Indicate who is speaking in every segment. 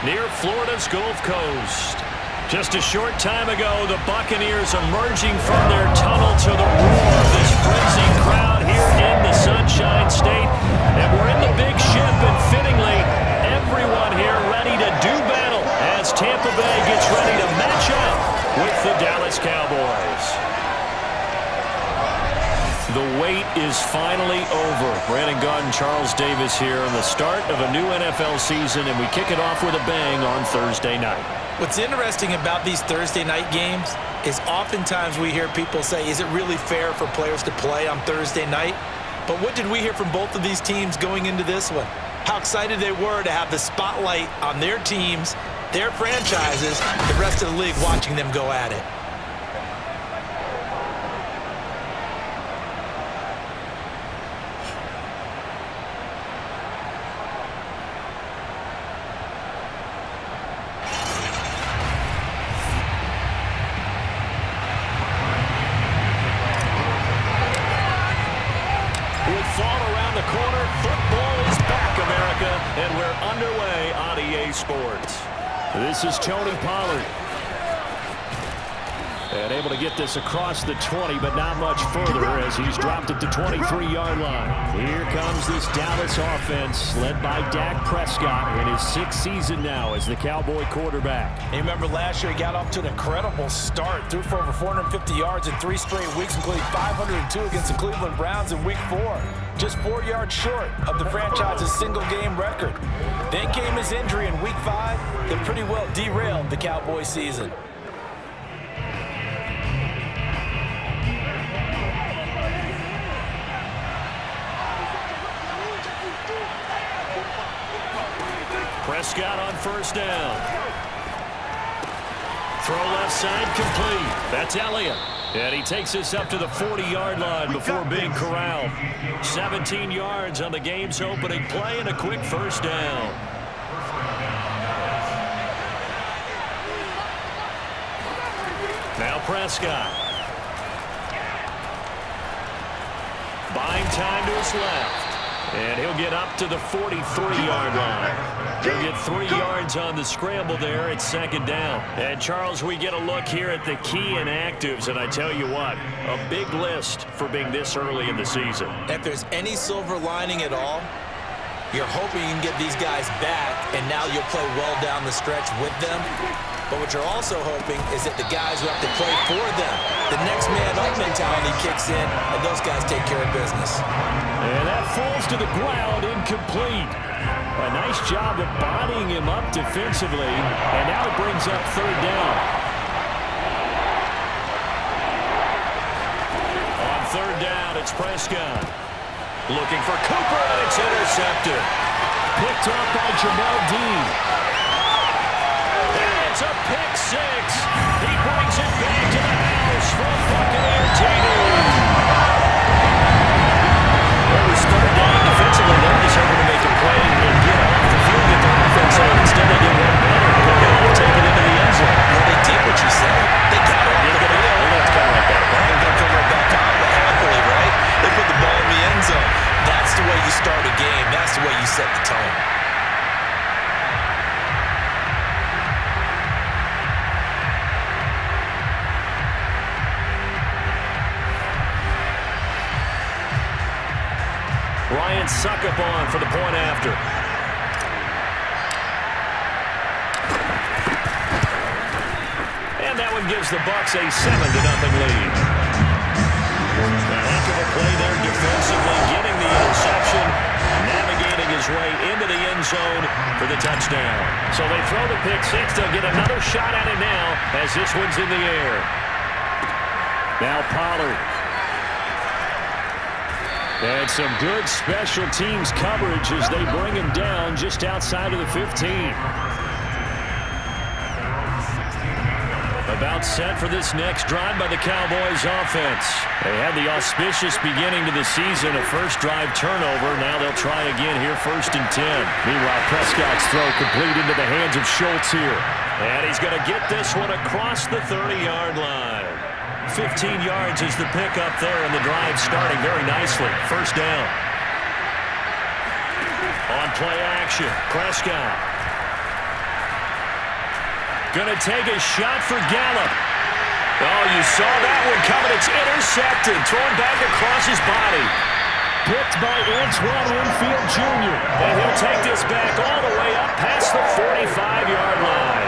Speaker 1: near Florida's Gulf Coast. Just a short time ago, the Buccaneers emerging from their tunnel to the roar of this freezing crowd here in the Sunshine State. And we're in the big ship, and fittingly, everyone here ready to do battle as Tampa Bay gets ready to match up with the Dallas Cowboys. The wait is finally over. Brandon Gaudin and Charles Davis here on the start of a new NFL season, and we kick it off with a bang on Thursday night.
Speaker 2: What's interesting about these Thursday night games is oftentimes we hear people say, is it really fair for players to play on Thursday night? But what did we hear from both of these teams going into this one? How excited they were to have the spotlight on their teams, their franchises, the rest of the league watching them go at it.
Speaker 1: And we're underway on EA Sports. This is Tony Pollard. And able to get this across the 20, but not much further as he's dropped it to 23-yard line. Here comes this Dallas offense led by Dak Prescott in his 6th season now as the Cowboy quarterback.
Speaker 2: And remember last year he got off to an incredible start. Threw for over 450 yards in 3 straight weeks, including 502 against the Cleveland Browns in Week 4. Just 4 yards short of the franchise's single-game record. Then came his injury in Week 5 that pretty well derailed the Cowboy season.
Speaker 1: Prescott on first down. Throw left side complete. That's Elliott. And he takes us up to the 40-yard line before being corralled. 17 yards on the game's opening play and a quick first down. Now Prescott. Buying time to his left. And he'll get up to the 43-yard line. He'll get 3 yards on the scramble there at second down. And, Charles, we get a look here at the key inactives, and I tell you what, a big list for being this early in the season.
Speaker 2: If there's any silver lining at all, you're hoping you can get these guys back, and now you'll play well down the stretch with them. But what you're also hoping is that the guys who have to play for them, the next man up mentality kicks in, and those guys take care of business.
Speaker 1: And that falls to the ground, incomplete. A nice job of bodying him up defensively, and now it brings up third down. On third down, it's Prescott. Looking for Cooper, and it's intercepted. Picked off by Jamel Dean. It's a pick six. He brings it back to the house from Buccaneer TD. Well, we started down defensively. They're just hoping to make a play and get off the field, get their offense out. Instead, they did one better. Pick it off, take it into the end zone.
Speaker 2: Well, they did what you said. They got it.
Speaker 1: They're going to come right back.
Speaker 2: They're going to come right back out, but happily, right? They put the ball in the end zone. That's the way you start a game. That's the way you set the tone.
Speaker 1: Ryan Succop for the point after. And that one gives the Bucs a 7-0 lead. A heck of a play there defensively, getting the interception, navigating his way into the end zone for the touchdown. So they throw the pick six. They'll get another shot at it now as this one's in the air. Now Pollard. And some good special teams coverage as they bring him down just outside of the 15. About set for this next drive by the Cowboys offense. They had the auspicious beginning to the season, a first drive turnover. Now they'll try again here, 1st and 10. Meanwhile, Prescott's throw complete into the hands of Schultz here. And he's going to get this one across the 30-yard line. 15 yards is the pickup there, and the drive starting very nicely. First down. On play action, Prescott. Gonna take a shot for Gallup. Oh, you saw that one coming. It's intercepted. Thrown back across his body. Picked by Antoine Winfield Jr. And he'll take this back all the way up past the 45-yard line.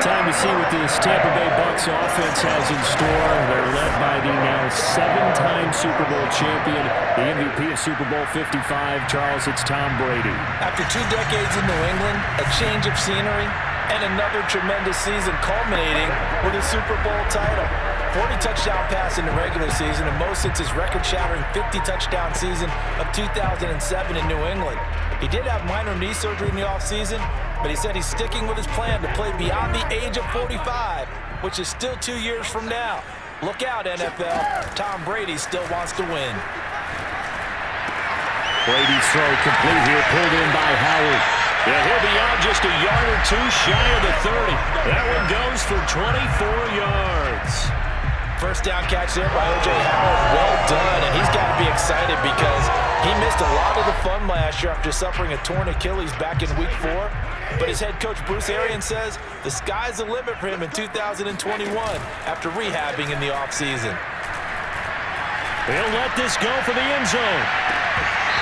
Speaker 1: Time to see what this Tampa Bay Bucs offense has in store. They're led by the now 7-time Super Bowl champion, the MVP of Super Bowl 55, Charles, it's Tom Brady.
Speaker 2: After 2 decades in New England, a change of scenery, and another tremendous season culminating with a Super Bowl title. 40 touchdown pass in the regular season, and most since his record-shattering 50-touchdown season of 2007 in New England. He did have minor knee surgery in the offseason, but he said he's sticking with his plan to play beyond the age of 45, which is still 2 years from now. Look out, NFL. Tom Brady still wants to win.
Speaker 1: Brady's throw complete here, pulled in by Howard. Yeah, he'll be out just a yard or two shy of the 30. That one goes for 24 yards.
Speaker 2: First down catch there by O.J. Howard. Well done, and he's got to be excited because he missed a lot of the fun last year after suffering a torn Achilles back in Week 4. But his head coach, Bruce Arians, says the sky's the limit for him in 2021 after rehabbing in the offseason.
Speaker 1: He'll let this go for the end zone.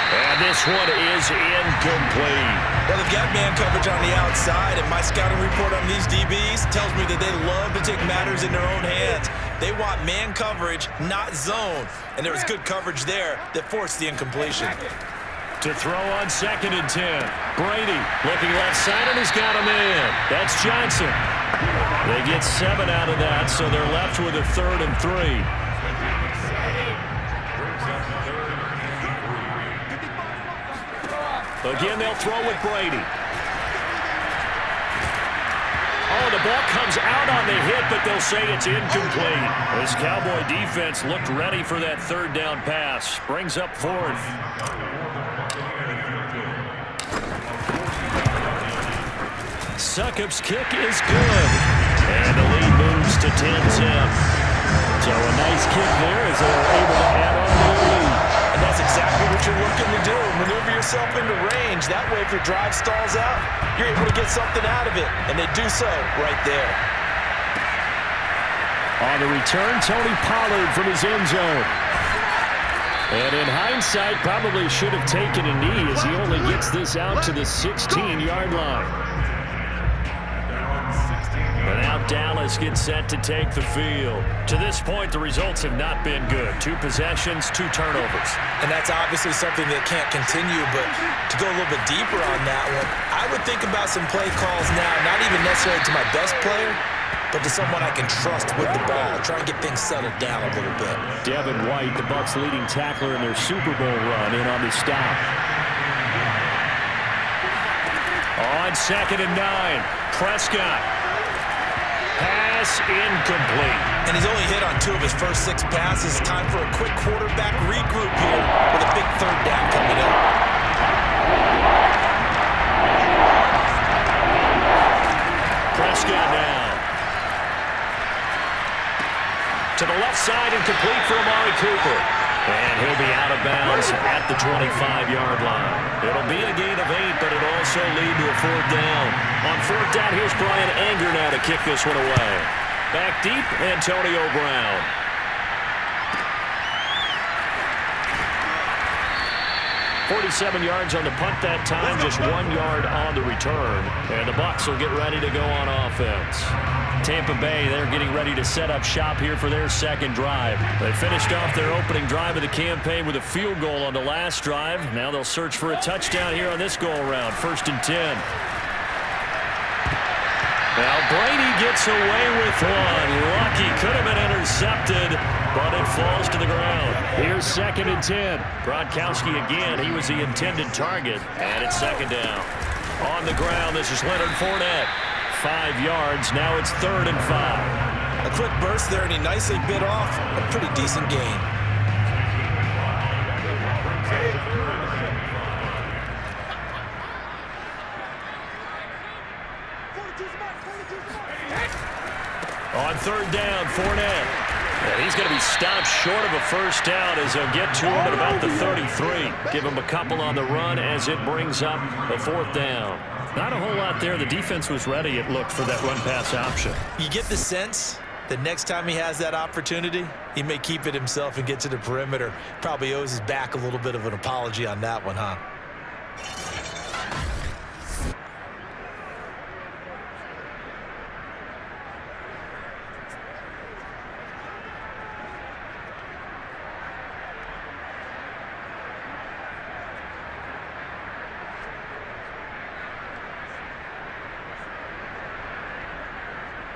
Speaker 1: And this one is incomplete.
Speaker 2: Well, they've got man coverage on the outside, and my scouting report on these DBs tells me that they love to take matters in their own hands. They want man coverage, not zone. And there was good coverage there that forced the incompletion.
Speaker 1: To throw on 2nd and 10. Brady looking left side, and he's got him in. That's Johnson. They get 7 out of that, so they're left with a 3rd and 3. Again, they'll throw with Brady. Oh, the ball comes out on the hit, but they'll say it's incomplete. This Cowboy defense looked ready for that 3rd down pass. Brings up 4th. Succop's kick is good. And the lead moves to 10-10. So a nice kick there as they're able to add on to the lead.
Speaker 2: And that's exactly what you're looking to do. Maneuver yourself into range. That way, if your drive stalls out, you're able to get something out of it. And they do so right there.
Speaker 1: On the return, Tony Pollard from his end zone. And in hindsight, probably should have taken a knee as he only gets this out to the 16-yard line. And now Dallas gets set to take the field. To this point, the results have not been good. 2 possessions, 2 turnovers.
Speaker 2: And that's obviously something that can't continue, but to go a little bit deeper on that one, I would think about some play calls now, not even necessarily to my best player, but to someone I can trust with the ball. Try and get things settled down a little bit.
Speaker 1: Devin White, the Bucs' leading tackler in their Super Bowl run, in on the stop. On 2nd and 9, Prescott. Pass incomplete.
Speaker 2: And he's only hit on 2 of his first 6 passes. Time for a quick quarterback regroup here with a big 3rd down coming up.
Speaker 1: Prescott now. To the left side and complete for Amari Cooper. And he'll be out of bounds at the 25-yard line. It'll be a gain of 8, but it'll also lead to a 4th down. On 4th down, here's Brian Anger now to kick this one away. Back deep, Antonio Brown. .47 yards on the punt that time, just 1 yard on the return. And the Bucs will get ready to go on offense. Tampa Bay, they're getting ready to set up shop here for their 2nd drive. They finished off their opening drive of the campaign with a field goal on the last drive. Now they'll search for a touchdown here on this go-around. 1st and 10. Now Brady gets away with one. Lucky, could have been intercepted, but it falls to the ground. Here's 2nd and 10. Gronkowski again. He was the intended target, and it's 2nd down. On the ground, this is Leonard Fournette. 5 yards. Now it's 3rd and 5.
Speaker 2: A quick burst there, and he nicely bit off a pretty decent gain.
Speaker 1: On 3rd down, Fournette. And he's going to be stopped short of a 1st down as they'll get to him at about the 33. Give him a couple on the run as it brings up a 4th down. Not a whole lot there. The defense was ready, it looked, for that run-pass option.
Speaker 2: You get the sense that next time he has that opportunity, he may keep it himself and get to the perimeter. Probably owes his back a little bit of an apology on that one, huh?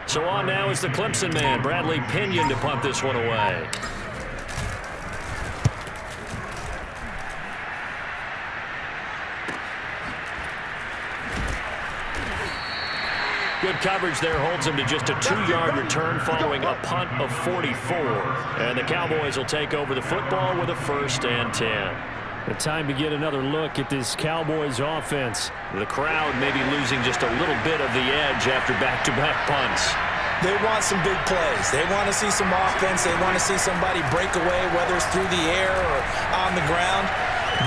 Speaker 1: So on now is the Clemson man, Bradley Pinion, to punt this one away. Good coverage there, holds him to just a 2-yard return following a punt of 44. And the Cowboys will take over the football with a 1st and 10. The time to get another look at this Cowboys offense. The crowd may be losing just a little bit of the edge after back-to-back punts.
Speaker 2: They want some big plays. They want to see some offense. They want to see somebody break away, whether it's through the air or on the ground.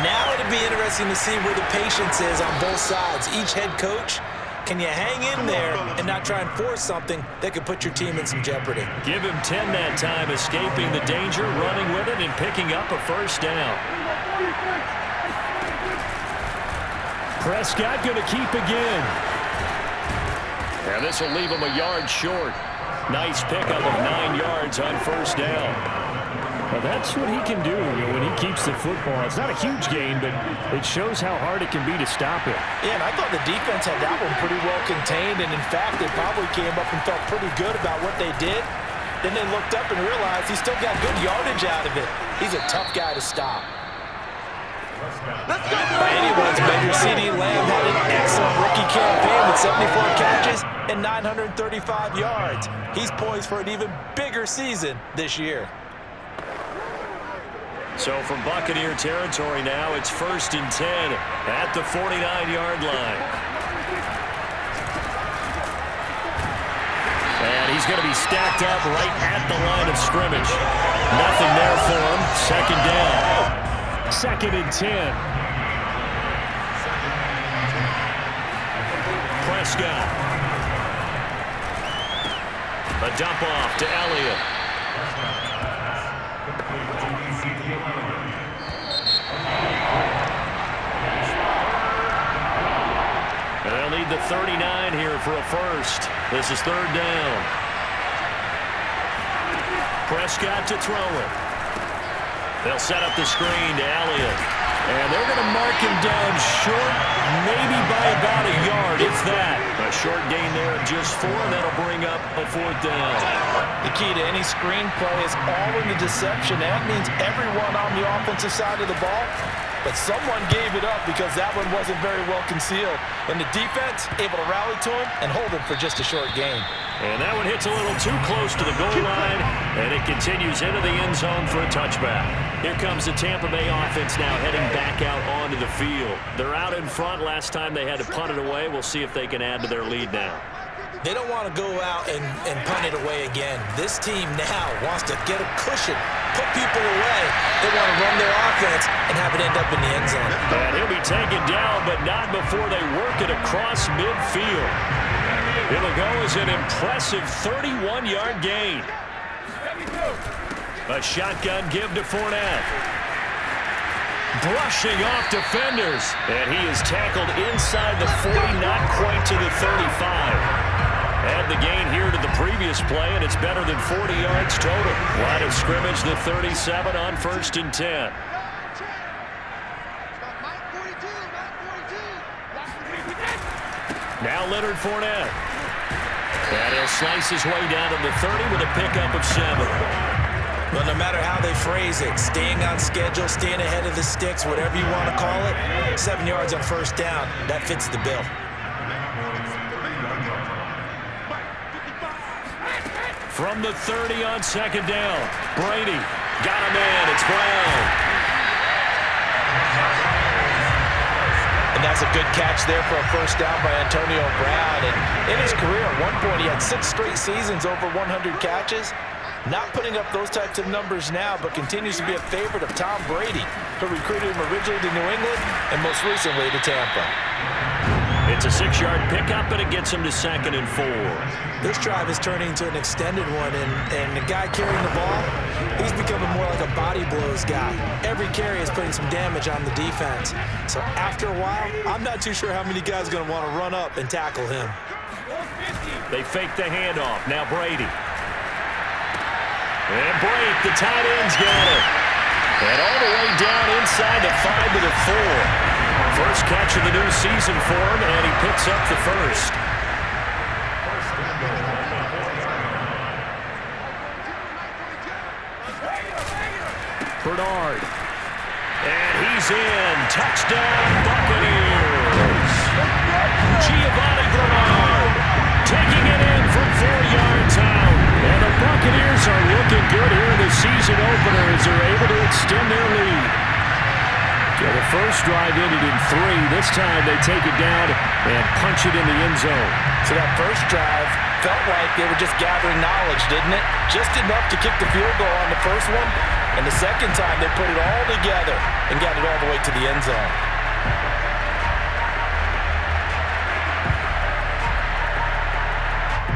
Speaker 2: Now it'll be interesting to see where the patience is on both sides. Each head coach, can you hang in there and not try and force something that could put your team in some jeopardy?
Speaker 1: Give him 10 that time, escaping the danger, running with it, and picking up a 1st down. Prescott going to keep again. And this will leave him a yard short. Nice pickup of 9 yards on 1st down. Well, that's what he can do when he keeps the football. It's not a huge gain, but it shows how hard it can be to stop it.
Speaker 2: Yeah, and I thought the defense had that one pretty well contained, and in fact, they probably came up and felt pretty good about what they did. Then they looked up and realized he still got good yardage out of it. He's a tough guy to stop. By anyone's measure, C.D. Lamb had an excellent rookie campaign with 74 catches and 935 yards. He's poised for an even bigger season this year.
Speaker 1: So from Buccaneer territory now, it's 1st and 10 at the 49-yard line. And he's going to be stacked up right at the line of scrimmage. Nothing there for him. 2nd down. 2nd and 10. Prescott. A dump off to Elliott. And they'll need the 39 here for a 1st. This is 3rd down. Prescott to throw it. They'll set up the screen to Elliott. And they're going to mark him down short, maybe by about a yard, if that. A short gain there of just 4, and that'll bring up a 4th down.
Speaker 2: The key to any screenplay is all in the deception. That means everyone on the offensive side of the ball, but someone gave it up because that one wasn't very well concealed. And the defense able to rally to him and hold him for just a short gain.
Speaker 1: And that one hits a little too close to the goal line, and it continues into the end zone for a touchback. Here comes the Tampa Bay offense now heading back out onto the field. They're out in front. Last time they had to punt it away. We'll see if they can add to their lead now.
Speaker 2: They don't want to go out and punt it away again. This team now wants to get a cushion, put people away. They want to run their offense and have it end up in the end zone.
Speaker 1: And he'll be taken down, but not before they work it across midfield. It'll go as an impressive 31-yard gain. A shotgun give to Fournette. Brushing off defenders. And he is tackled inside the 40, not quite to the 35. Add the gain here to the previous play, and it's better than 40 yards total. Line of scrimmage, the 37 on 1st and 10. Now Leonard Fournette. And he'll slice his way down to the 30 with a pickup of 7.
Speaker 2: Well, no matter how they phrase it, staying on schedule, staying ahead of the sticks, whatever you want to call it, 7 yards on 1st down, that fits the bill.
Speaker 1: From the 30 on 2nd down, Brady got a man. It's Brown.
Speaker 2: And that's a good catch there for a 1st down by Antonio Brown. And in his career, at one point, he had 6 straight seasons over 100 catches. Not putting up those types of numbers now, but continues to be a favorite of Tom Brady, who recruited him originally to New England and most recently to Tampa.
Speaker 1: It's a 6-yard pickup, and it gets him to 2nd and 4.
Speaker 2: This drive is turning into an extended one, and the guy carrying the ball, he's becoming more like a body blows guy. Every carry is putting some damage on the defense. So after a while, I'm not too sure how many guys are going to want to run up and tackle him.
Speaker 1: They fake the handoff. Now Brady. And break. The tight end's got it. And all the way down inside the 5 to the 4. First catch of the new season for him, and he picks up the first. Bernard. And he's in. Touchdown, Buccaneers. Giovanni Bernard taking it in from 4 yards out. And the Buccaneers are looking good here in the season opener as they're able to extend their lead. So the first drive ended in 3. This time they take it down and punch it in the end zone.
Speaker 2: So that first drive felt like they were just gathering knowledge, didn't it? Just enough to kick the field goal on the first one. And the second time they put it all together and got it all the way to the end zone.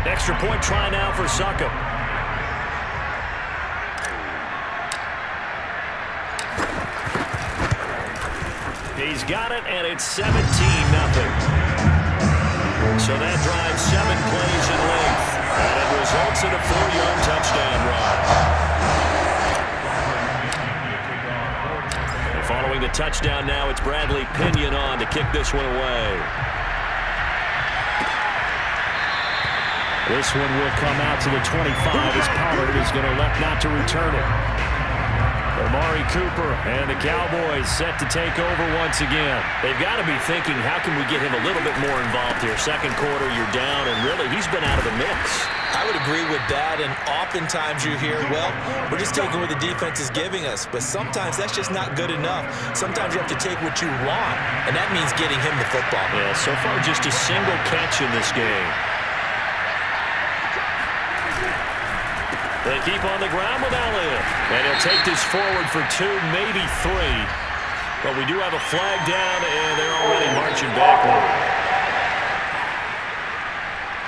Speaker 1: Extra point try now for Succop. He's got it, and it's 17-0. So that drives 7 plays in length, and it results in a 4-yard touchdown run. And following the touchdown now, it's Bradley Pinion on to kick this one away. This one will come out to the 25 as Pollard is going to elect not to return it. Amari Cooper and the Cowboys set to take over once again. They've got to be thinking, how can we get him a little bit more involved here? Second quarter, you're down, and really, he's been out of the mix.
Speaker 2: I would agree with that, and oftentimes you hear, well, we're just taking what the defense is giving us, but sometimes that's just not good enough. Sometimes you have to take what you want, and that means getting him the football.
Speaker 1: Yeah, so far just a single catch in this game. They keep on the ground with Elliott. And he'll take this forward for 2, maybe 3. But we do have a flag down, and they're already marching backward.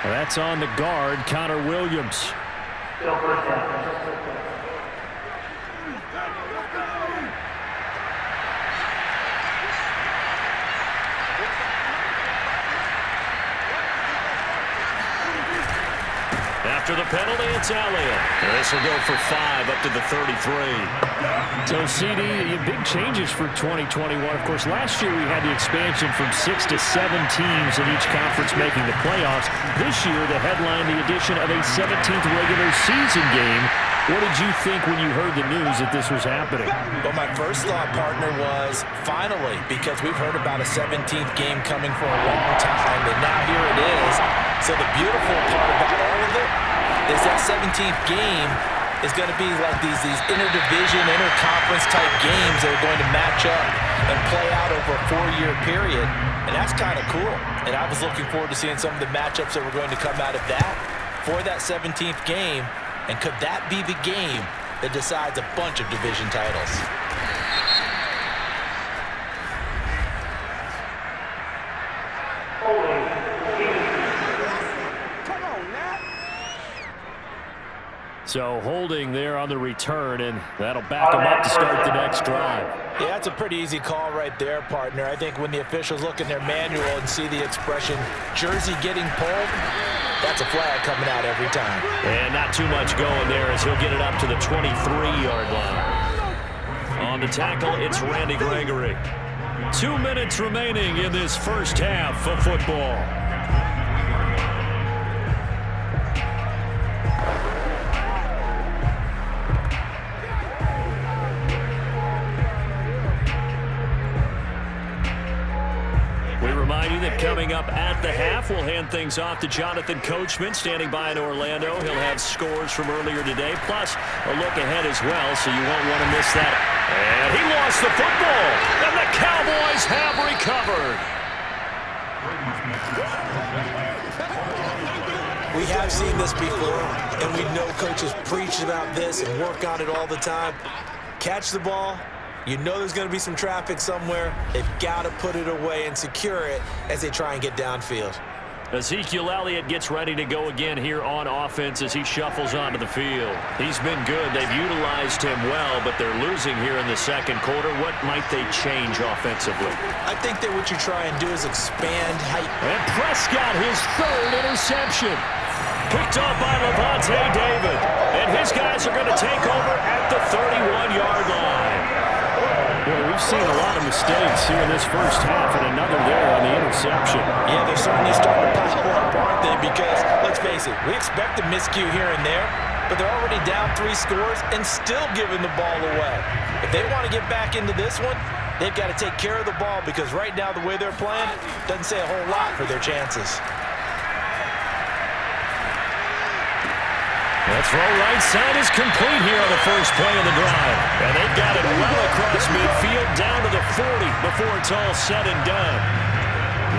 Speaker 1: That's on the guard, Connor Williams. After the penalty, it's Elliott. This will go for 5 up to the 33. So, CD, big changes for 2021. Of course, last year we had the expansion from 6 to 7 teams in each conference making the playoffs. This year, the headline, the addition of a 17th regular season game. What did you think when you heard the news that this was happening?
Speaker 2: Well, my first thought, partner, was finally, because we've heard about a 17th game coming for a long time, and now here it is. So the beautiful part about all of it is that 17th game is going to be like these interdivision, interconference type games that are going to match up and play out over a 4-year period. And that's kind of cool. And I was looking forward to seeing some of the matchups that were going to come out of that for that 17th game. And could that be the game that decides a bunch of division titles?
Speaker 1: So holding there on the return, and that'll back him up to start the next drive.
Speaker 2: Yeah, that's a pretty easy call right there, partner. I think when the officials look in their manual and see the expression, jersey getting pulled, that's a flag coming out every time.
Speaker 1: And not too much going there as he'll get it up to the 23-yard line. On the tackle, it's Randy Gregory. 2 minutes remaining in this first half of football. Coming up at the half, we'll hand things off to Jonathan Coachman, standing by in Orlando. He'll have scores from earlier today, plus a look ahead as well, so you won't want to miss that. And he lost the football, and the Cowboys have recovered.
Speaker 2: We have seen this before, and we know coaches preach about this and work on it all the time. Catch the ball, You know there's going to be some traffic somewhere. They've got to put it away and secure it as they try and get downfield.
Speaker 1: Ezekiel Elliott gets ready to go again here on offense as he shuffles onto the field. He's been good. They've utilized him well, but they're losing here in the second quarter. What might they change offensively?
Speaker 2: I think that what you try and do is expand height.
Speaker 1: And Prescott, his third interception. Picked up by Levante David. And his guys are going to take over at the 31-yard line. Boy, we've seen a lot of mistakes here in this first half, and another there on the interception.
Speaker 2: Yeah, they're certainly starting to pile up, aren't they? Because, let's face it, we expect a miscue here and there, but they're already down 3 scores and still giving the ball away. If they want to get back into this one, they've got to take care of the ball because right now the way they're playing doesn't say a whole lot for their chances.
Speaker 1: The throw right side is complete here on the first play of the drive. And they've got it well across midfield down to the 40 before it's all said and done.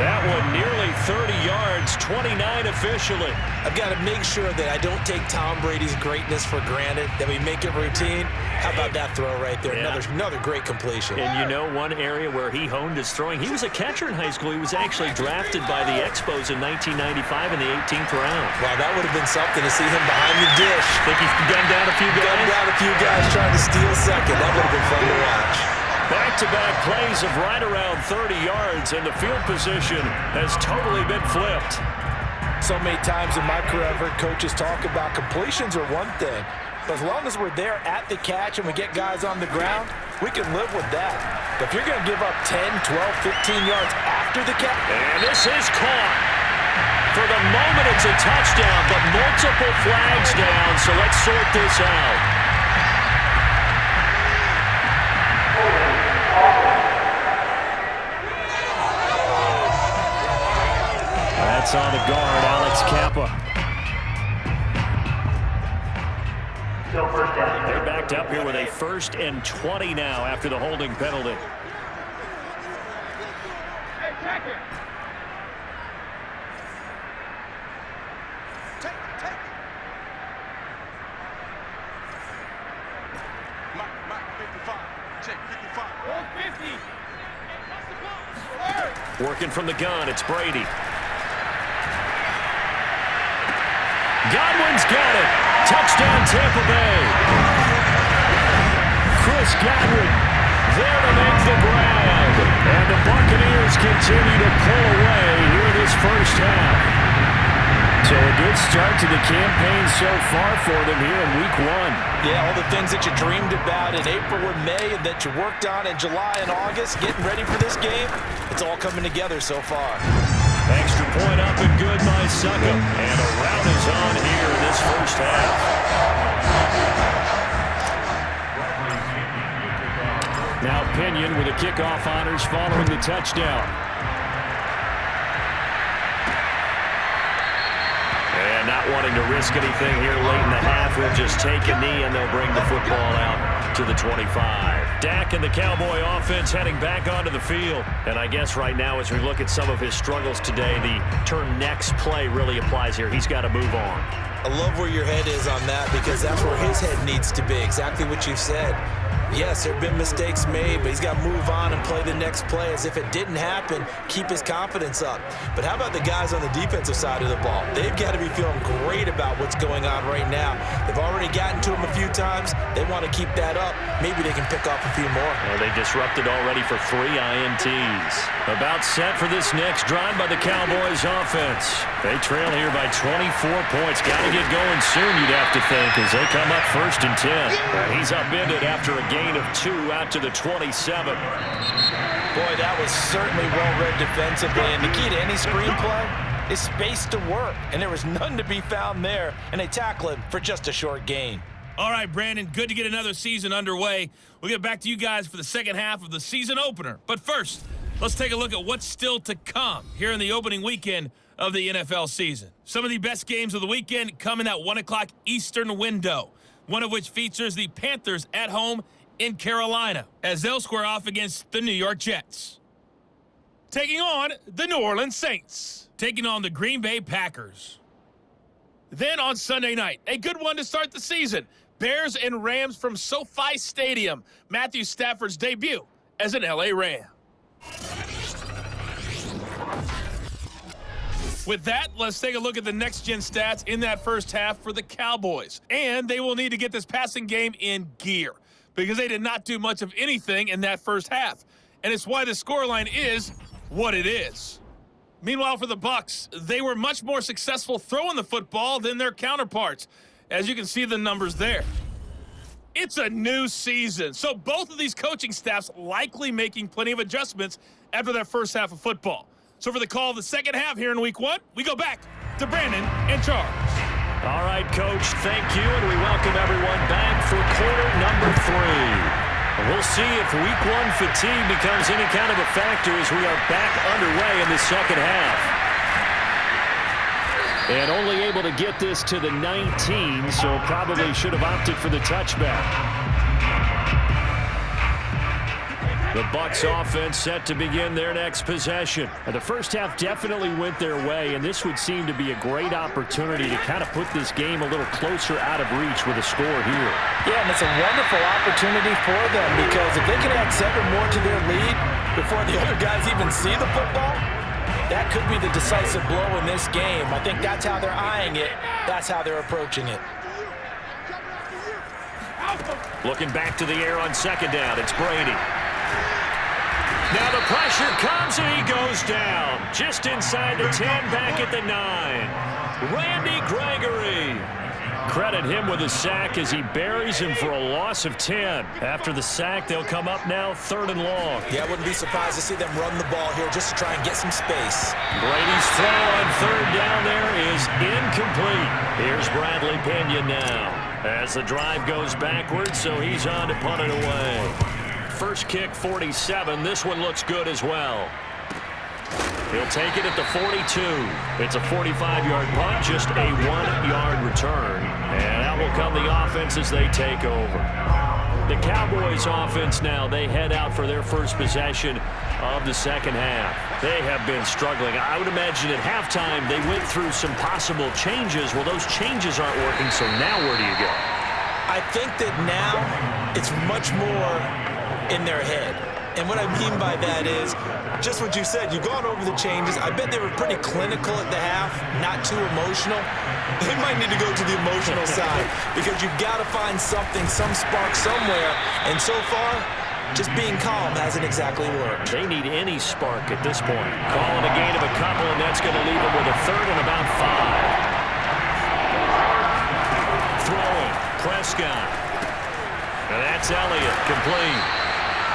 Speaker 1: That one nearly 30 yards, 29 officially.
Speaker 2: I've got to make sure that I don't take Tom Brady's greatness for granted, that we make it routine. How about that throw right there? Yeah. Another great completion.
Speaker 1: And you know one area where he honed his throwing, he was a catcher in high school. He was actually drafted by the Expos in 1995 in the 18th round.
Speaker 2: Wow, that would have been something to see him behind the dish.
Speaker 1: Think he's gunned down a few guys?
Speaker 2: Gunned down a few guys trying to steal second. That would have been fun to watch.
Speaker 1: Back-to-back plays of right around 30 yards, and the field position has totally been flipped.
Speaker 2: So many times in my career, I've heard coaches talk about completions are one thing, but as long as we're there at the catch and we get guys on the ground, we can live with that. But if you're going to give up 10, 12, 15 yards after the catch.
Speaker 1: And this is caught. For the moment, it's a touchdown, but multiple flags down, so let's sort this out. That's on the guard, Alex Kappa. They're backed up here with a 1st and 20 now after the holding penalty. Working from the gun, it's Brady. Godwin's got it. Touchdown, Tampa Bay. Chris Godwin there to make the grab. And the Buccaneers continue to pull away here in this first half. So a good start to the campaign so far for them here in week 1.
Speaker 2: Yeah, all the things that you dreamed about in April and May and that you worked on in July and August, getting ready for this game, it's all coming together so far.
Speaker 1: Extra point up and good by Suckup. And a rout is on here in this first half. Now Pinion with the kickoff honors following the touchdown. And not wanting to risk anything here late in the half, he'll just take a knee and they'll bring the football out to the 25. Dak and the Cowboy offense heading back onto the field. And I guess right now as we look at some of his struggles today, the term next play really applies here. He's got to move on.
Speaker 2: I love where your head is on that because that's where his head needs to be. Exactly what you said. Yes, there have been mistakes made, but he's got to move on and play the next play as if it didn't happen, keep his confidence up. But how about the guys on the defensive side of the ball? They've got to be feeling great about what's going on right now. They've already gotten to him a few times. They want to keep that up. Maybe they can pick off a few more.
Speaker 1: Well, they disrupted already for 3 INTs. About set for this next drive by the Cowboys offense. They trail here by 24 points. Got to get going soon, you'd have to think, as they come up 1st and 10. He's upended after a gain of 2 out to the 27.
Speaker 2: Boy, that was certainly well-read defensively, and the key to any screenplay is space to work, and there was none to be found there, and they tackle him for just a short gain.
Speaker 3: All right, Brandon, good to get another season underway. We'll get back to you guys for the second half of the season opener. But first, let's take a look at what's still to come here in the opening weekend of the NFL season. Some of the best games of the weekend come in that 1 o'clock Eastern window, one of which features the Panthers at home in Carolina, as they'll square off against the New York Jets. Taking on the New Orleans Saints, taking on the Green Bay Packers. Then on Sunday night, a good one to start the season, Bears and Rams from SoFi Stadium. Matthew Stafford's debut as an LA Ram. With that, let's take a look at the next-gen stats in that first half for the Cowboys. And they will need to get this passing game in gear because they did not do much of anything in that first half. And it's why the scoreline is what it is. Meanwhile, for the Bucs, they were much more successful throwing the football than their counterparts, as you can see the numbers there. It's a new season, so both of these coaching staffs likely making plenty of adjustments after their first half of football. So for the call of the second half here in Week 1, we go back to Brandon and Charles.
Speaker 1: All right, Coach, thank you, and we welcome everyone back for quarter number 3. We'll see if Week 1 fatigue becomes any kind of a factor as we are back underway in the second half. And only able to get this to the 19, so probably should have opted for the touchback. The Bucs offense set to begin their next possession. The first half definitely went their way, and this would seem to be a great opportunity to kind of put this game a little closer out of reach with a score here.
Speaker 2: Yeah, and it's a wonderful opportunity for them because if they can add 7 more to their lead before the other guys even see the football, that could be the decisive blow in this game. I think that's how they're eyeing it. That's how they're approaching it.
Speaker 1: Looking back to the air on second down, it's Brady. Now the pressure comes and he goes down. Just inside the 10, back at the 9. Randy Gregory. Credit him with a sack as he buries him for a loss of 10. After the sack, they'll come up now 3rd and long.
Speaker 2: Yeah, I wouldn't be surprised to see them run the ball here just to try and get some space.
Speaker 1: Brady's throw on 3rd down there is incomplete. Here's Bradley Pinion now as the drive goes backwards, so he's on to punt it away. First kick, 47. This one looks good as well. He'll take it at the 42. It's a 45-yard punt, just a 1-yard return. And out will come the offense as they take over. The Cowboys offense now, they head out for their first possession of the second half. They have been struggling. I would imagine at halftime they went through some possible changes. Well, those changes aren't working, so now where do you go?
Speaker 2: I think that now it's much more in their head. And what I mean by that is just what you said. You've gone over the changes. I bet they were pretty clinical at the half, not too emotional. They might need to go to the emotional side because you've got to find something, some spark somewhere. And so far, just being calm hasn't exactly worked.
Speaker 1: They need any spark at this point. Calling a gain of a couple, and that's going to leave them with a 3rd and about 5. Throwing, Prescott. And that's Elliott, complete.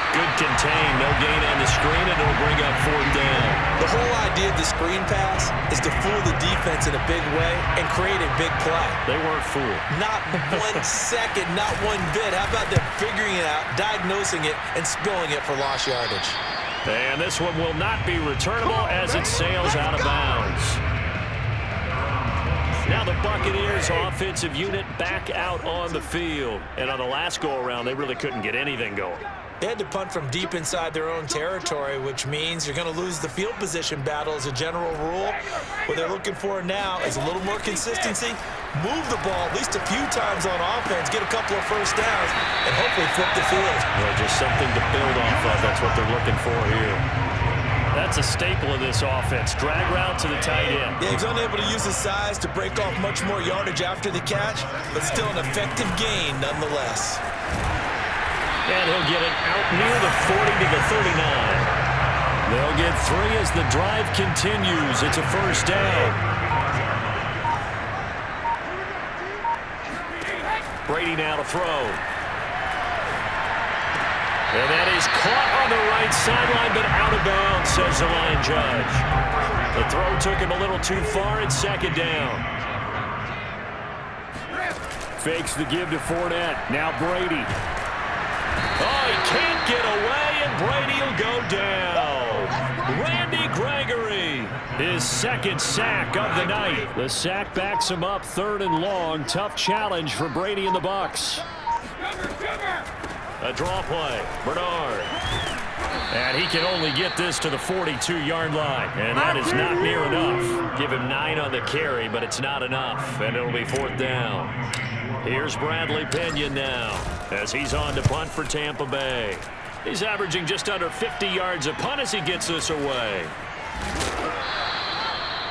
Speaker 1: Good contain, no gain on the screen, and it'll bring up 4th down.
Speaker 2: The whole idea of the screen pass is to fool the defense in a big way and create a big play.
Speaker 1: They weren't fooled.
Speaker 2: Not 1 second, not 1 bit. How about them figuring it out, diagnosing it, and spilling it for lost yardage?
Speaker 1: And this one will not be returnable as it sails out of bounds. Now the Buccaneers offensive unit back out on the field. And on the last go-around, they really couldn't get anything going.
Speaker 2: They had to punt from deep inside their own territory, which means you're going to lose the field position battle as a general rule. What they're looking for now is a little more consistency, move the ball at least a few times on offense, get a couple of first downs, and hopefully flip the field.
Speaker 1: Well, just something to build off of. That's what they're looking for here. That's a staple of this offense. Drag route to the tight end.
Speaker 2: Yeah, he's unable to use his size to break off much more yardage after the catch, but still an effective gain nonetheless.
Speaker 1: And he'll get it out near the 40 to the 39. They'll get 3 as the drive continues. It's a first down. Brady now to throw. And that is caught on the right sideline, but out of bounds, says the line judge. The throw took him a little too far. It's second down. Fakes the give to Fournette. Now Brady. Oh, he can't get away, and Brady will go down. Randy Gregory, his 2nd sack of the night. The sack backs him up 3rd and long. Tough challenge for Brady and the Bucs. A draw play. Bernard. And he can only get this to the 42-yard line. And that is not near enough. Give him 9 on the carry, but it's not enough. And it'll be 4th down. Here's Bradley Pinion now as he's on to punt for Tampa Bay. He's averaging just under 50 yards a punt as he gets this away.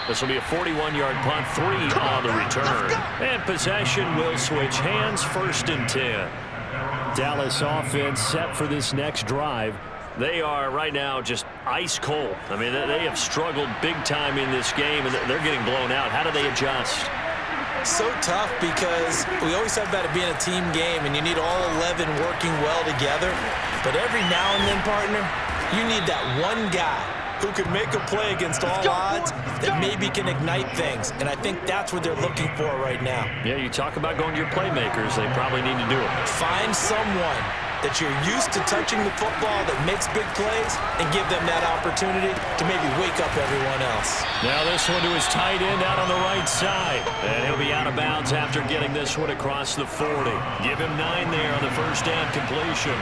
Speaker 1: This will be a 41-yard punt, 3 on the return. And possession will switch hands, 1st and 10. Dallas offense set for this next drive. They are right now just ice cold. I mean, they have struggled big time in this game, and they're getting blown out. How do they adjust?
Speaker 2: So tough because we always talk about it being a team game, and you need all 11 working well together. But every now and then, partner, you need that one guy who can make a play against all odds that maybe can ignite things. And I think that's what they're looking for right now.
Speaker 1: Yeah, you talk about going to your playmakers. They probably need to do it.
Speaker 2: Find someone that you're used to touching the football that makes big plays and give them that opportunity to maybe wake up everyone else.
Speaker 1: Now this one to his tight end out on the right side. And he'll be out of bounds after getting this one across the 40. Give him 9 there on the 1st down completion.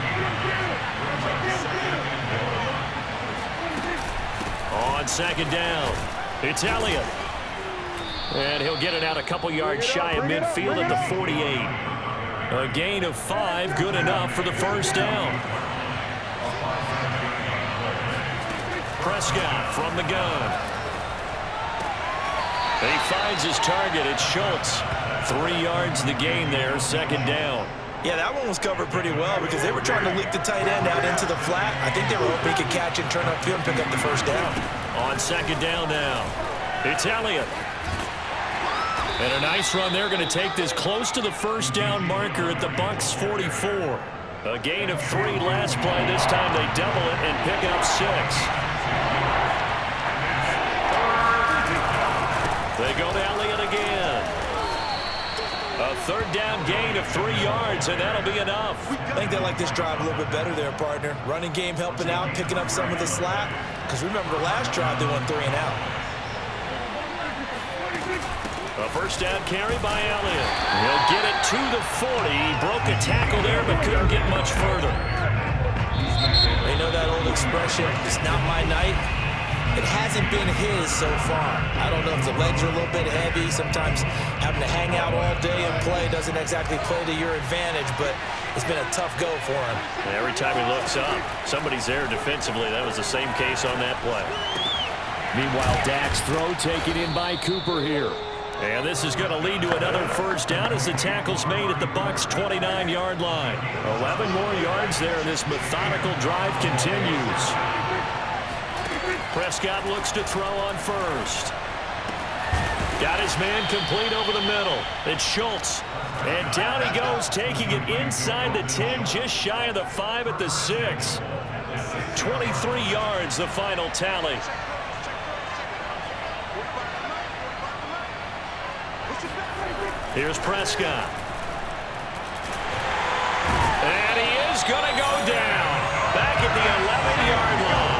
Speaker 1: On 2nd down, it's Elliott. And he'll get it out a couple yards shy of midfield at the 48. A gain of 5, good enough for the 1st down. Prescott from the gun. He finds his target. It's Schultz. 3 yards the gain there, 2nd down.
Speaker 2: Yeah, that one was covered pretty well because they were trying to leak the tight end out into the flat. I think they were hoping he could catch and turn upfield and pick up the 1st down.
Speaker 1: On 2nd down now, it's Elliott. And a nice run there, going to take this close to the 1st down marker at the Bucs 44. A gain of 3 last play. This time they double it and pick up 6. They go to Elliott again. A 3rd down gain of 3 yards, and that'll be enough.
Speaker 2: I think they like this drive a little bit better there, partner. Running game helping out, picking up some of the slack. Because remember, the last drive they went 3 and out.
Speaker 1: A 1st down carry by Elliott. He'll get it to the 40. He broke a tackle there, but couldn't get much further.
Speaker 2: They know that old expression, it's not my night. It hasn't been his so far. I don't know if the legs are a little bit heavy. Sometimes having to hang out all day and play doesn't exactly play to your advantage, but it's been a tough go for him.
Speaker 1: And every time he looks up, somebody's there defensively. That was the same case on that play. Meanwhile, Dak's throw taken in by Cooper here. And this is going to lead to another 1st down as the tackle's made at the Bucs 29-yard line. 11 more yards there, and this methodical drive continues. Prescott looks to throw on 1st. Got his man complete over the middle. It's Schultz. And down he goes, taking it inside the 10, just shy of the 5 at the 6. 23 yards, the final tally. Here's Prescott. And he is going to go down. Back at the 11-yard line.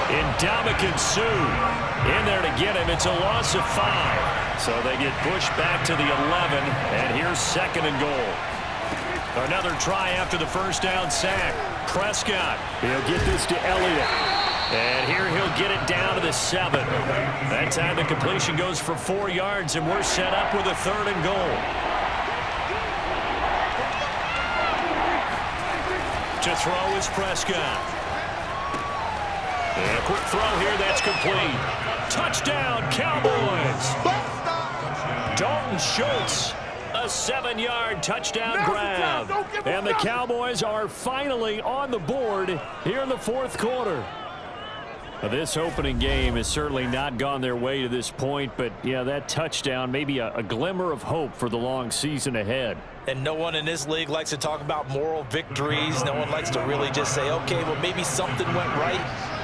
Speaker 1: Ndamukong Suh in there to get him. It's a loss of 5. So they get pushed back to the 11. And here's 2nd and goal. Another try after the 1st down sack. Prescott. He'll get this to Elliott. And here he'll get it down to the 7. That time the completion goes for 4 yards, and we're set up with a 3rd and goal. To throw is Prescott. And a quick throw here, that's complete. Touchdown, Cowboys! Dalton Schultz. A 7-yard touchdown grab. And the Cowboys are finally on the board here in the 4th quarter. This opening game has certainly not gone their way to this point, but yeah, that touchdown may be a glimmer of hope for the long season ahead.
Speaker 2: And no one in this league likes to talk about moral victories. No one likes to really just say, okay, well, maybe something went right.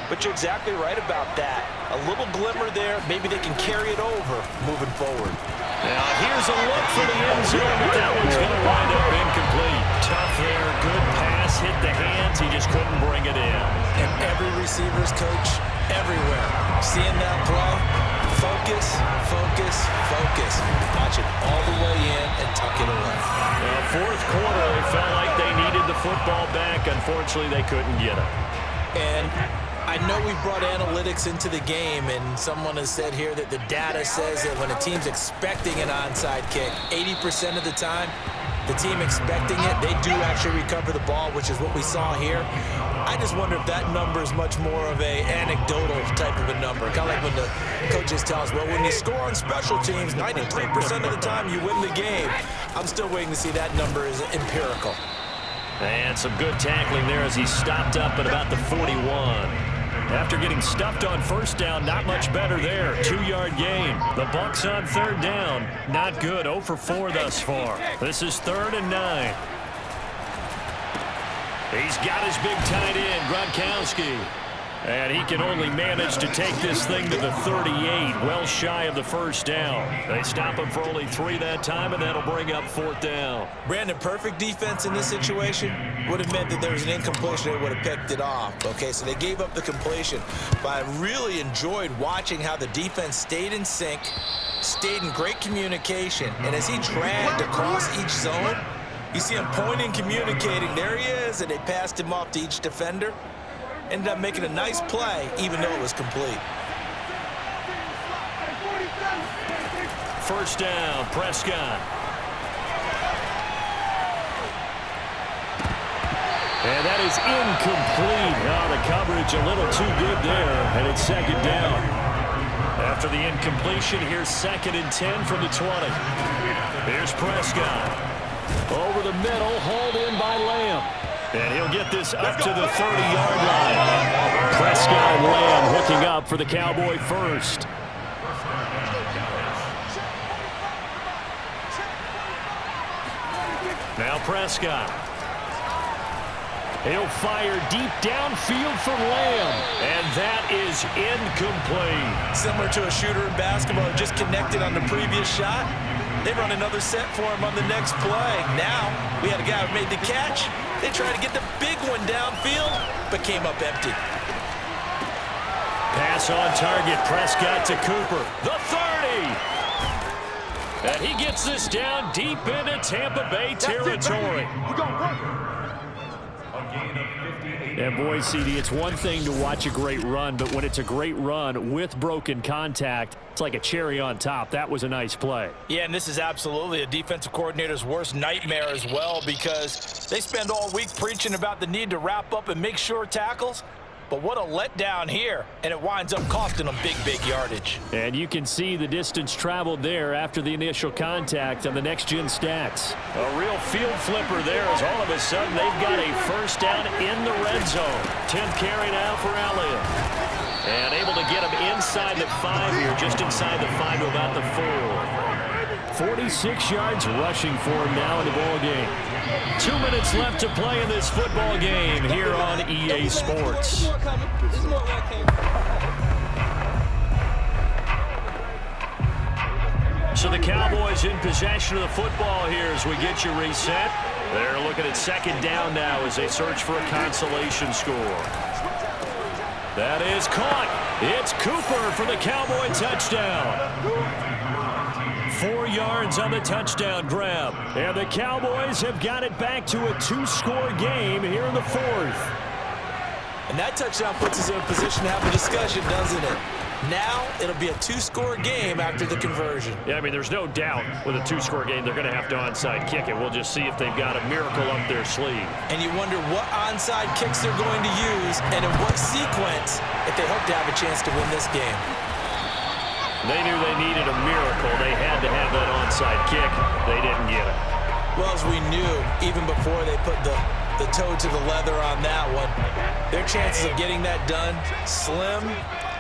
Speaker 2: But you're exactly right about that. A little glimmer there. Maybe they can carry it over moving forward.
Speaker 1: Now, here's a look for the end zone, but that one's going to wind up incomplete. Tough there, good pass, hit the hands. He just couldn't bring it in.
Speaker 2: And every receiver's coach everywhere. Seeing that play, focus, focus, focus. Watch it all the way in and tuck it away.
Speaker 1: Well, 4th quarter, they felt like they needed the football back. Unfortunately, they couldn't get it.
Speaker 2: And I know we've brought analytics into the game, and someone has said here that the data says that when a team's expecting an onside kick, 80% of the time, the team expecting it, they do actually recover the ball, which is what we saw here. I just wonder if that number is much more of a anecdotal type of a number. Kind of like when the coaches tell us, well, when you score on special teams, 93% of the time you win the game. I'm still waiting to see that number is empirical.
Speaker 1: And some good tackling there as he stopped up at about the 41. After getting stuffed on first down, not much better there. 2-yard gain. The Bucs on third down. Not good. 0 for 4 thus far. This is 3rd and 9. He's got his big tight end, Gronkowski. And he can only manage to take this thing to the 38, well shy of the first down. They stop him for only 3 that time, and that'll bring up 4th down.
Speaker 2: Brandon, perfect defense in this situation would have meant that there was an incompletion. They would have picked it off. Okay, so they gave up the completion. But I really enjoyed watching how the defense stayed in sync, stayed in great communication. And as he dragged across each zone, you see him pointing, communicating. There he is, and they passed him off to each defender. Ended up making a nice play, even though it was complete.
Speaker 1: First down, Prescott. And that is incomplete. Oh, the coverage a little too good there, and it's 2nd down. After the incompletion, here's 2nd and 10 from the 20. Here's Prescott. Over the middle, hauled in by Lamb. And he'll get this up to the 30-yard line. Prescott and Lamb hooking up for the Cowboy first. Now Prescott. He'll fire deep downfield for Lamb. And that is incomplete.
Speaker 2: Similar to a shooter in basketball who just connected on the previous shot. They run another set for him on the next play. Now, we had a guy who made the catch. They tried to get the big one downfield, but came up empty.
Speaker 1: Pass on target, Prescott to Cooper. The 30! And he gets this down deep into Tampa Bay territory. And boy, CD, it's one thing to watch a great run, but when it's a great run with broken contact, it's like a cherry on top. That was a nice play.
Speaker 2: Yeah, and this is absolutely a defensive coordinator's worst nightmare as well, because they spend all week preaching about the need to wrap up and make sure tackles. But what a letdown here, and it winds up costing them big yardage.
Speaker 1: And you can see the distance traveled there after the initial contact on the next-gen stats. A real field flipper there as all of a sudden they've got a first down in the red zone. 10th carry now for Elliott. And able to get him inside the 5 here, just inside the 5 to about the 4. 46 yards rushing for him now in the ball game. 2 minutes left to play in this football game here on EA Sports. So the Cowboys in possession of the football here as we get you reset. They're looking at 2nd down now as they search for a consolation score. That is caught. It's Cooper for the Cowboy touchdown. 4 yards on the touchdown grab. And the Cowboys have got it back to a 2-score game here in the 4th.
Speaker 2: And that touchdown puts us in a position to have a discussion, doesn't it? Now it'll be a 2-score game after the conversion.
Speaker 1: Yeah, I mean, there's no doubt with a 2-score game they're going to have to onside kick it. We'll just see if they've got a miracle up their sleeve.
Speaker 2: And you wonder what onside kicks they're going to use and in what sequence if they hope to have a chance to win this game.
Speaker 1: They knew they needed a miracle. They had to have that onside kick. They didn't get it.
Speaker 2: Well, as we knew, even before they put the toe to the leather on that one, their chances of getting that done, slim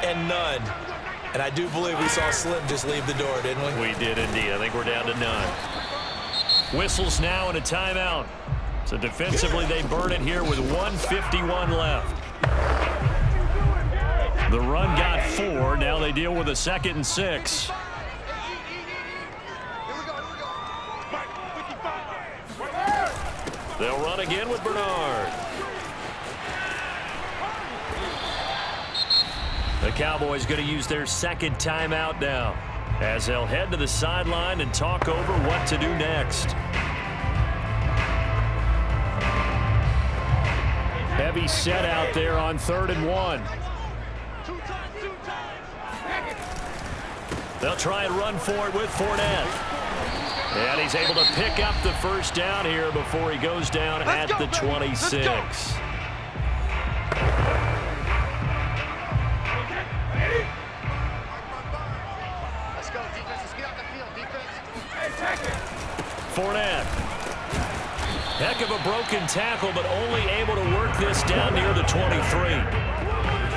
Speaker 2: and none. And I do believe we saw Slim just leave the door, didn't we?
Speaker 1: We did indeed. I think we're down to none. Whistles now and a timeout. So defensively, they burn it here with 1:51 left. The run got 4. Now they deal with a 2nd and 6. They'll run again with Bernard. The Cowboys going to use their 2nd timeout now as they'll head to the sideline and talk over what to do next. Heavy set out there on 3rd and 1. They'll try and run for it with Fournette. And he's able to pick up the first down here before he goes down at the 26. Fournette. Heck of a broken tackle, but only able to work this down near the 23.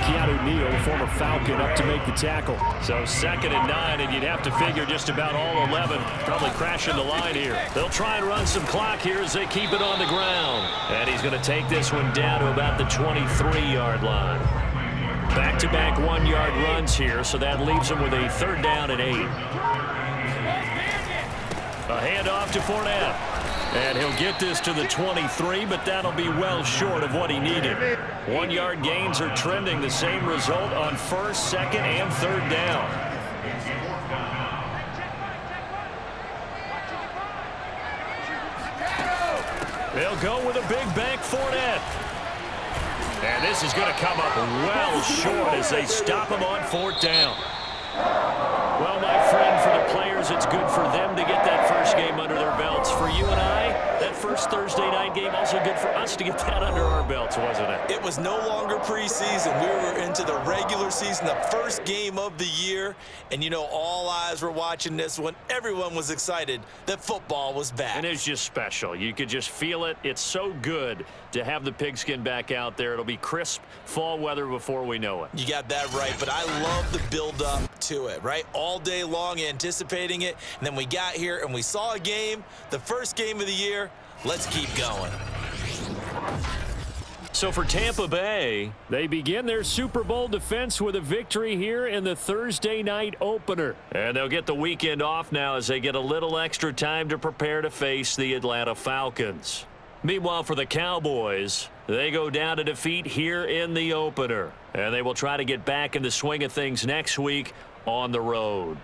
Speaker 4: Keanu Neal, former Falcon, up to make the tackle.
Speaker 1: So 2nd and 9, and you'd have to figure just about all 11 probably crashing the line here. They'll try and run some clock here as they keep it on the ground. And he's going to take this one down to about the 23-yard line. Back-to-back 1-yard runs here, so that leaves him with a 3rd down and 8. A handoff to Fournette. And he'll get this to the 23, but that'll be well short of what he needed. 1-yard gains are trending the same result on 1st, 2nd, and 3rd down. They'll go with a big bank Fournette. And this is going to come up well short as they stop him on 4th down. Well, my friend, for the players, it's good for them to get that first game under their belts. For you and I, that first Thursday night game, also good for us to get that under our belts, wasn't it?
Speaker 2: It was no longer preseason. We were into the regular season, the first game of the year. And, you know, all eyes were watching this one. Everyone was excited that football was back.
Speaker 1: And it's just special. You could just feel it. It's so good to have the pigskin back out there. It'll be crisp fall weather before we know it.
Speaker 2: You got that right, but I love the build-up to it, right? All day long anticipating it, and then we got here and we saw a game, the first game of the year. Let's keep going.
Speaker 1: So for Tampa Bay, they begin their Super Bowl defense with a victory here in the Thursday night opener. And they'll get the weekend off now as they get a little extra time to prepare to face the Atlanta Falcons. Meanwhile, for the Cowboys, they go down to defeat here in the opener. And they will try to get back in the swing of things next week on the road.